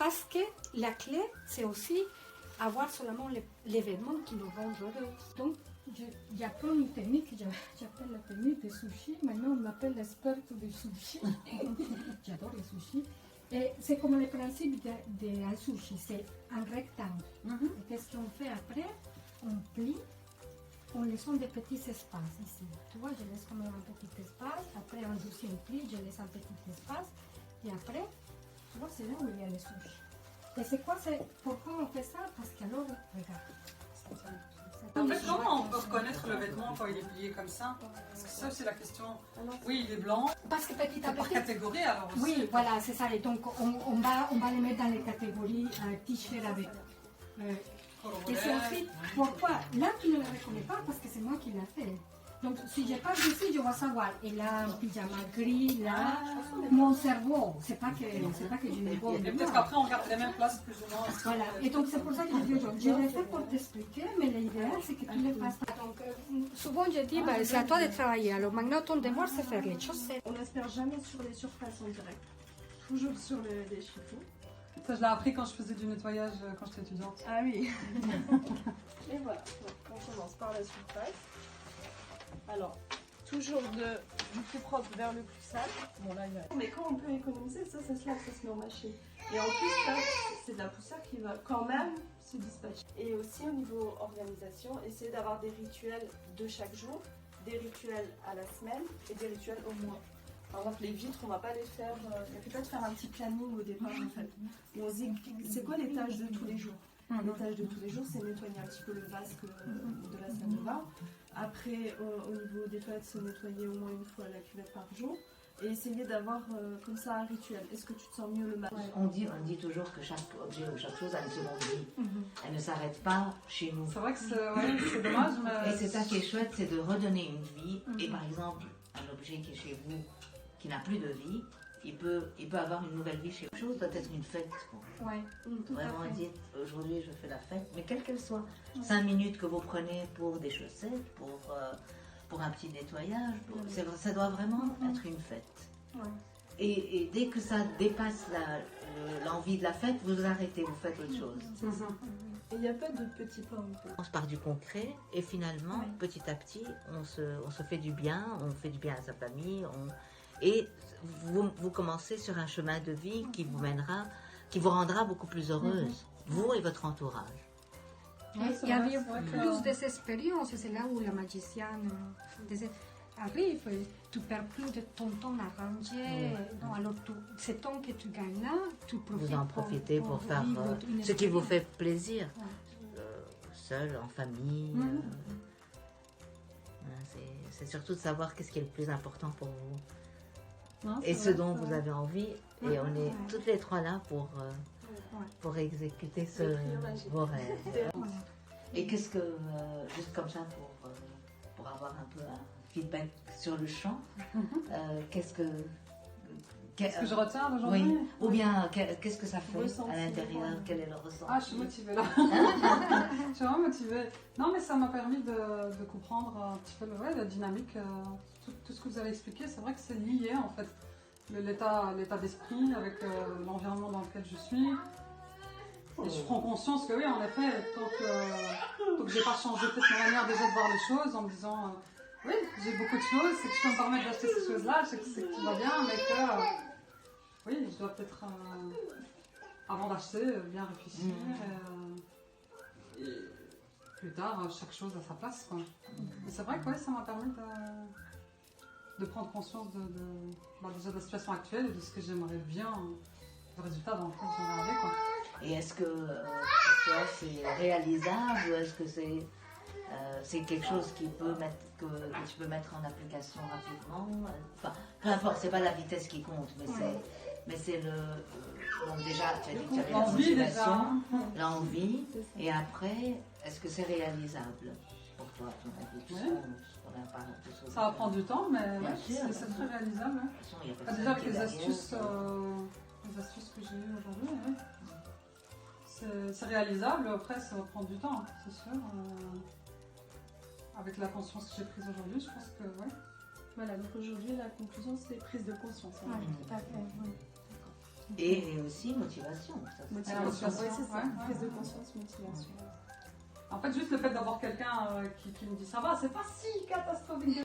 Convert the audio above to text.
Parce que la clé, c'est aussi avoir seulement l'événement qui nous rend heureux. Donc, j'apprends une technique que j'appelle la technique des sushis. Maintenant, on m'appelle l'experte des sushis. J'adore les sushis. Et c'est comme le principe d'un sushi, c'est un rectangle. Et qu'est-ce qu'on fait après? On plie, on laisse des petits espaces ici. Tu vois, je laisse quand même un petit espace. Après, un deuxième pli, je laisse un petit espace. Et après, tu vois, c'est là où il y a les sushis. Et c'est quoi, pourquoi on fait ça? Parce qu'alors, regarde. En fait, comment on peut reconnaître le vêtement quand il est plié comme ça? Parce que ça, c'est la question. Oui, il est blanc. Parce que petit à Par petit. catégorie, alors aussi. Oui, voilà, c'est ça. Et donc, on va les mettre dans les catégories t-shirt avec. Et c'est aussi pourquoi. Là, tu ne le reconnais pas parce que c'est moi qui l'ai fait. Donc, si je passe ici, je vais savoir. Et là, un pyjama gris, là, mon cerveau. C'est pas que je ne vois. Et peut-être qu'après, on garde les mêmes places plus ou moins. Voilà. Et donc, c'est pour ça que je dis aujourd'hui. Je l'ai fait pour t'expliquer, mais l'idéal, c'est que tu le fasses. Donc, souvent, je dis, c'est à toi de travailler. Alors, maintenant, ton devoir, c'est faire les chaussettes. On n'espère jamais sur les surfaces en direct. Toujours sur les chiffons. Ça, je l'ai appris quand je faisais du nettoyage quand j'étais étudiante. Ah oui. Et voilà, donc, on commence par la surface. Alors, toujours du plus propre vers le plus sale. Bon là, mais quand on peut économiser, ça se lave, ça se met en machine. Et en plus, là, c'est de la poussière qui va quand même se dispatcher. Et aussi au niveau organisation, essayer d'avoir des rituels de chaque jour, des rituels à la semaine et des rituels au mois. Par exemple, les vitres, on ne va pas les faire. Il y a peut-être faire un petit planning au départ en fait. Où on se dit, c'est quoi les tâches de tous les jours? Les tâches de tous les jours, c'est nettoyer un petit peu le vasque de la salle de bain. Après, au niveau des toilettes, se nettoyer au moins une fois la cuvette par jour. Et essayer d'avoir comme ça un rituel. Est-ce que tu te sens mieux le matin? On dit toujours que chaque objet ou chaque chose a une seconde vie. Elle ne s'arrête pas chez nous. C'est vrai que c'est dommage, mais... Et c'est ça qui est chouette, c'est de redonner une vie. Et par exemple, un objet qui est chez vous, qui n'a plus de vie, il peut avoir une nouvelle vie chez vous. La chose doit être une fête. Ouais, Vraiment dire, aujourd'hui je fais la fête, mais quelle qu'elle soit. 5 minutes que vous prenez pour des chaussettes, pour un petit nettoyage, ça doit vraiment être une fête. Ouais. Et dès que ça dépasse l'envie de la fête, vous arrêtez, vous faites autre chose. Et il n'y a pas de petits pas en fait. On se part du concret et finalement, petit à petit, on se fait du bien, on fait du bien à sa famille, et vous commencez sur un chemin de vie qui vous rendra beaucoup plus heureuse, vous et votre entourage. Il y avait plus d'expériences, c'est là où la magicienne arrive, tu perds plus de ton temps à ranger, non, alors ce temps que tu gagnes là, tu profites. Vous en profitez pour faire ce qui vous fait plaisir, seul, en famille. C'est surtout de savoir qu'est-ce qui est le plus important pour vous. Non, et ce vrai, dont vous avez envie, et on est toutes les trois là pour exécuter vos rêves. Et qu'est-ce que, juste comme ça pour avoir un peu un feedback sur le chant, qu'est-ce que je retiens d'aujourd'hui? Oui, ou bien qu'est-ce que ça fait à l'intérieur, quel est le ressenti? Ah, je suis motivée là. Je suis vraiment motivée. Non, mais ça m'a permis de comprendre un petit peu la dynamique, tout ce que vous avez expliqué. C'est vrai que c'est lié en fait. L'état d'esprit avec l'environnement dans lequel je suis. Et je prends conscience que oui, en effet, tant que j'ai pas changé peut-être ma manière déjà de voir les choses en me disant oui, j'ai beaucoup de choses, c'est que je peux me permettre d'acheter ces choses-là, je sais que tout va bien, mais que oui, je dois peut-être avant d'acheter bien réfléchir et plus tard chaque chose à sa place, quoi. Et c'est vrai que ça m'a permis de prendre conscience déjà de la situation actuelle et de ce que j'aimerais bien, le résultat dans lequel j'aimerais aller, quoi. Et est-ce que pour toi c'est réalisable ou est-ce que c'est quelque chose que tu peux mettre en application rapidement? Enfin, peu importe, c'est pas la vitesse qui compte, mais c'est donc déjà, tu as dit que tu avais la motivation, l'envie, et après, est-ce que c'est réalisable pour toi, à ton avis? Ça va prendre du temps, mais c'est très réalisable. Déjà avec les astuces que j'ai eues aujourd'hui, c'est réalisable. Après, ça va prendre du temps, c'est sûr. Avec la conscience que j'ai prise aujourd'hui, je pense que Voilà, donc aujourd'hui, la conclusion, c'est prise de conscience. Oui, tout à fait. Et aussi motivation. Ça, c'est Motivation, motivation, ouais, c'est ça. ouais, Prise ouais. de conscience, motivation. En fait, juste le fait d'avoir quelqu'un qui me dit ça va, c'est pas si catastrophique.